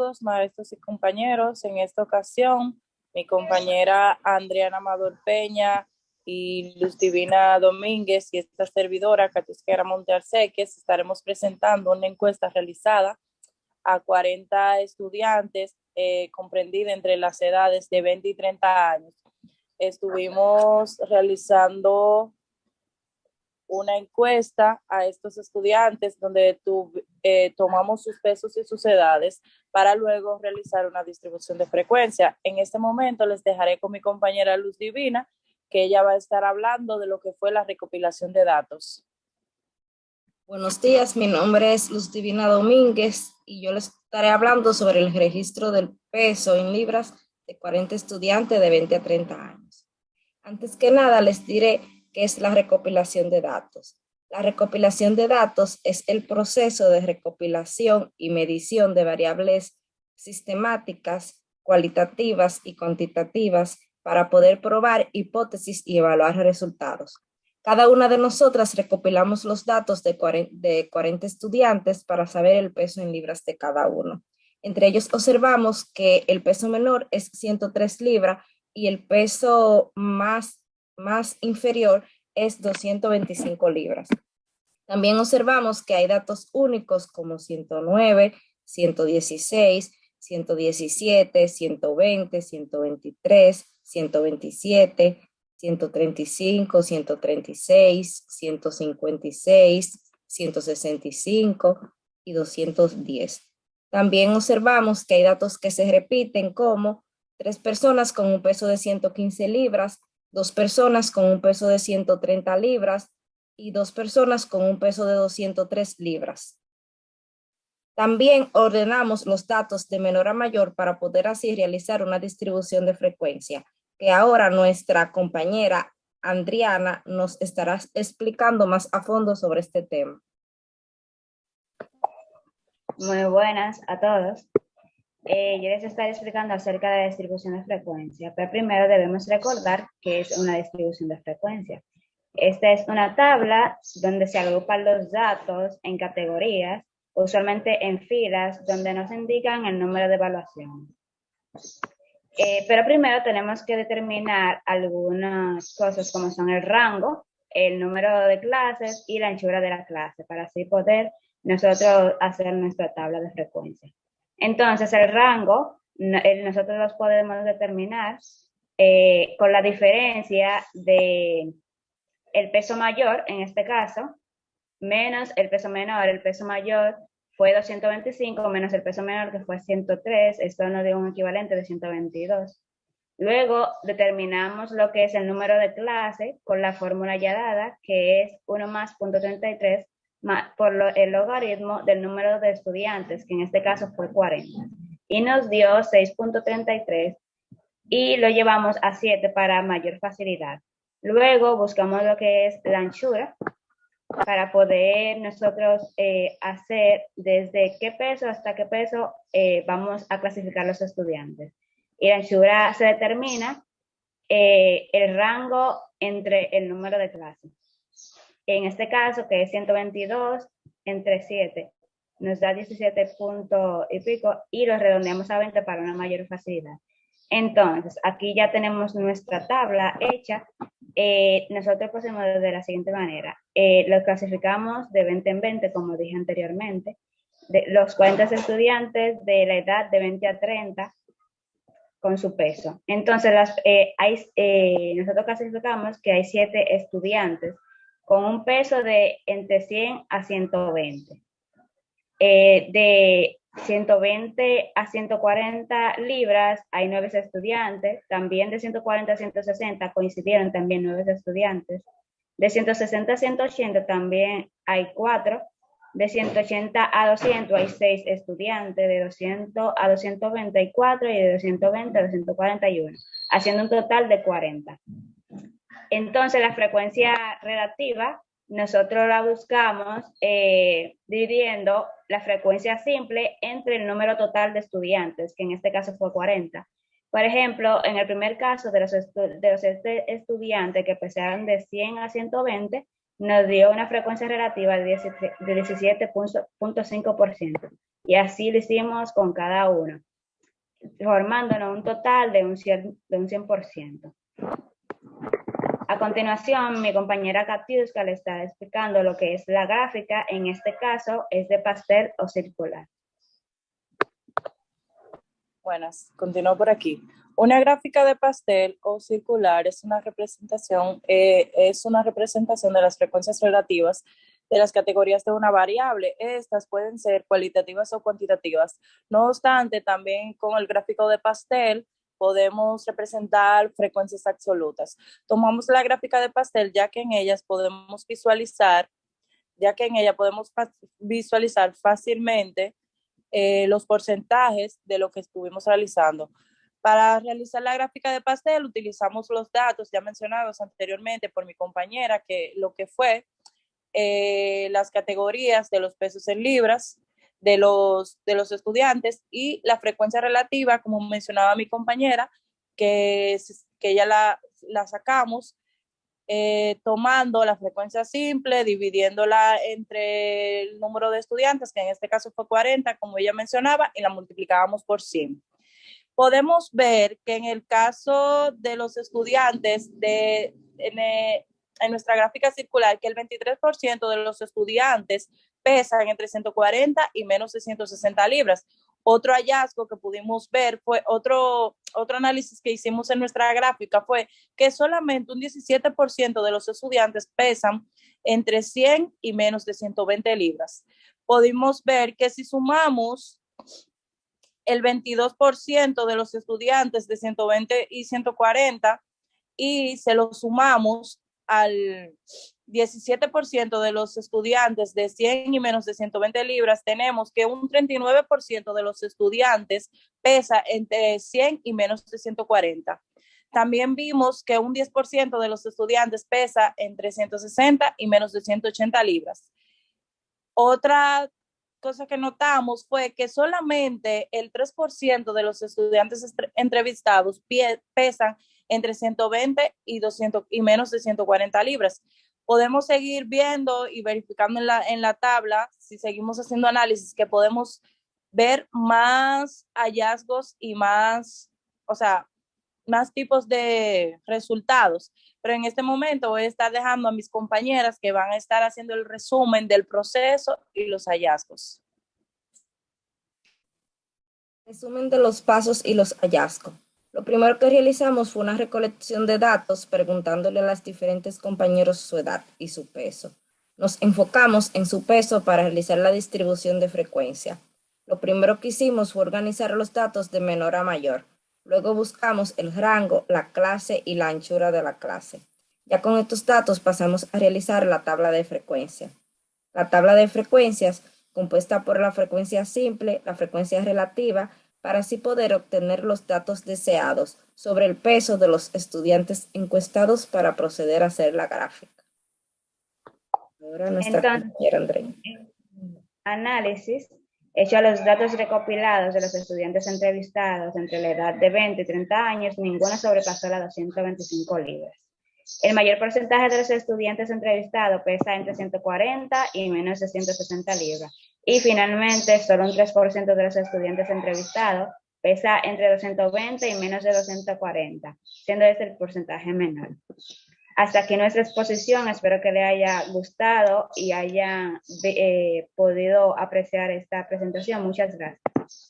Saludos, maestros y compañeros. En esta ocasión, mi compañera Andriana Amador Peña y Luz Divina Domínguez y esta servidora, Catisquera Montearceques, estaremos presentando una encuesta realizada a 40 estudiantes comprendida entre las edades de 20 y 30 años. Estuvimos realizando una encuesta a estos estudiantes donde tomamos sus pesos y sus edades para luego realizar una distribución de frecuencia. En este momento les dejaré con mi compañera Luz Divina, que ella va a estar hablando de lo que fue la recopilación de datos. Buenos días, mi nombre es Luz Divina Domínguez y yo les estaré hablando sobre el registro del peso en libras de 40 estudiantes de 20 a 30 años. Antes que nada les diré qué es la recopilación de datos. La recopilación de datos es el proceso de recopilación y medición de variables sistemáticas, cualitativas y cuantitativas para poder probar hipótesis y evaluar resultados. Cada una de nosotras recopilamos los datos de 40 estudiantes para saber el peso en libras de cada uno. Entre ellos observamos que el peso menor es 103 libras y el peso más inferior es 225 libras. También observamos que hay datos únicos como 109, 116, 117, 120, 123, 127, 135, 136, 156, 165 y 210. También observamos que hay datos que se repiten como 3 personas con un peso de 115 libras, 2 personas con un peso de 130 libras y 2 personas con un peso de 203 libras. También ordenamos los datos de menor a mayor para poder así realizar una distribución de frecuencia, que ahora nuestra compañera Andriana nos estará explicando más a fondo sobre este tema. Muy buenas a todos. Yo les estaré explicando acerca de la distribución de frecuencia, pero primero debemos recordar qué es una distribución de frecuencia. Esta es una tabla donde se agrupan los datos en categorías, usualmente en filas, donde nos indican el número de evaluaciones. Pero primero tenemos que determinar algunas cosas como son el rango, el número de clases y la anchura de la clase, para así poder nosotros hacer nuestra tabla de frecuencia. Entonces el rango, nosotros los podemos determinar con la diferencia de el peso mayor, en este caso, menos el peso menor. El peso mayor fue 225 menos el peso menor, que fue 103. Esto nos dio un equivalente de 122. Luego determinamos lo que es el número de clase con la fórmula ya dada, que es 1 más 0.33 por el logaritmo del número de estudiantes, que en este caso fue 40. Y nos dio 6.33 y lo llevamos a 7 para mayor facilidad. Luego buscamos lo que es la anchura para poder nosotros hacer desde qué peso hasta qué peso vamos a clasificar los estudiantes. Y la anchura se determina el rango entre el número de clases. En este caso, que es 122 entre 7, nos da 17 puntos y pico y lo redondeamos a 20 para una mayor facilidad. Entonces, aquí ya tenemos nuestra tabla hecha. Nosotros procedemos de la siguiente manera. Lo clasificamos de 20 en 20, como dije anteriormente. Los 40 estudiantes de la edad de 20 a 30 con su peso. Entonces, nosotros clasificamos que hay 7 estudiantes con un peso de entre 100 a 120. De 120 a 140 libras hay 9 estudiantes. También de 140 a 160 coincidieron también 9 estudiantes. De 160 a 180 también hay 4. De 180 a 200 hay 6 estudiantes. De 200 a 224 y de 220 a 241, haciendo un total de 40. Entonces la frecuencia relativa nosotros la buscamos dividiendo la frecuencia simple entre el número total de estudiantes, que en este caso fue 40. Por ejemplo, en el primer caso de los estudiantes que pasaron de 100 a 120, nos dio una frecuencia relativa de 17.5%. Y así lo hicimos con cada uno, formándonos un total de un 100%. A continuación, mi compañera Katiuska le está explicando lo que es la gráfica. En este caso, es de pastel o circular. Buenas, continúo por aquí. Una gráfica de pastel o circular es una representación de las frecuencias relativas de las categorías de una variable. Estas pueden ser cualitativas o cuantitativas. No obstante, también con el gráfico de pastel podemos representar frecuencias absolutas. Tomamos la gráfica de pastel ya que en ella podemos visualizar fácilmente los porcentajes de lo que estuvimos realizando. Para realizar la gráfica de pastel utilizamos los datos ya mencionados anteriormente por mi compañera, que lo que fue las categorías de los pesos en libras de los estudiantes y la frecuencia relativa, como mencionaba mi compañera, que ya la sacamos tomando la frecuencia simple, dividiéndola entre el número de estudiantes, que en este caso fue 40, como ella mencionaba, y la multiplicábamos por 100. Podemos ver que en el caso de los estudiantes en nuestra gráfica circular, que el 23% de los estudiantes pesan entre 140 y menos de 160 libras. Otro hallazgo que pudimos ver fue otro análisis que hicimos en nuestra gráfica fue que solamente un 17% de los estudiantes pesan entre 100 y menos de 120 libras. Pudimos ver que si sumamos el 22% de los estudiantes de 120 y 140 y se lo sumamos al 17% de los estudiantes de 100 y menos de 120 libras, tenemos que un 39% de los estudiantes pesa entre 100 y menos de 140. También vimos que un 10% de los estudiantes pesa entre 160 y menos de 180 libras. Otra cosa que notamos fue que solamente el 3% de los estudiantes entrevistados pesan entre 120 y 200 y menos de 140 libras. Podemos seguir viendo y verificando en la tabla, si seguimos haciendo análisis, que podemos ver más hallazgos y más tipos de resultados. Pero en este momento voy a estar dejando a mis compañeras que van a estar haciendo el resumen del proceso y los hallazgos. Resumen de los pasos y los hallazgos. Lo primero que realizamos fue una recolección de datos preguntándole a los diferentes compañeros su edad y su peso. Nos enfocamos en su peso para realizar la distribución de frecuencia. Lo primero que hicimos fue organizar los datos de menor a mayor. Luego buscamos el rango, la clase y la anchura de la clase. Ya con estos datos pasamos a realizar la tabla de frecuencia. La tabla de frecuencias, compuesta por la frecuencia simple, la frecuencia relativa, para así poder obtener los datos deseados sobre el peso de los estudiantes encuestados para proceder a hacer la gráfica. Ahora nuestra compañera Andrea. Análisis hecho a los datos recopilados de los estudiantes entrevistados entre la edad de 20 y 30 años, ninguno sobrepasó las 225 libras. El mayor porcentaje de los estudiantes entrevistados pesa entre 140 y menos de 160 libras. Y finalmente, solo un 3% de los estudiantes entrevistados pesa entre 220 y menos de 240, siendo este el porcentaje menor. Hasta aquí nuestra exposición. Espero que le haya gustado y haya podido apreciar esta presentación. Muchas gracias.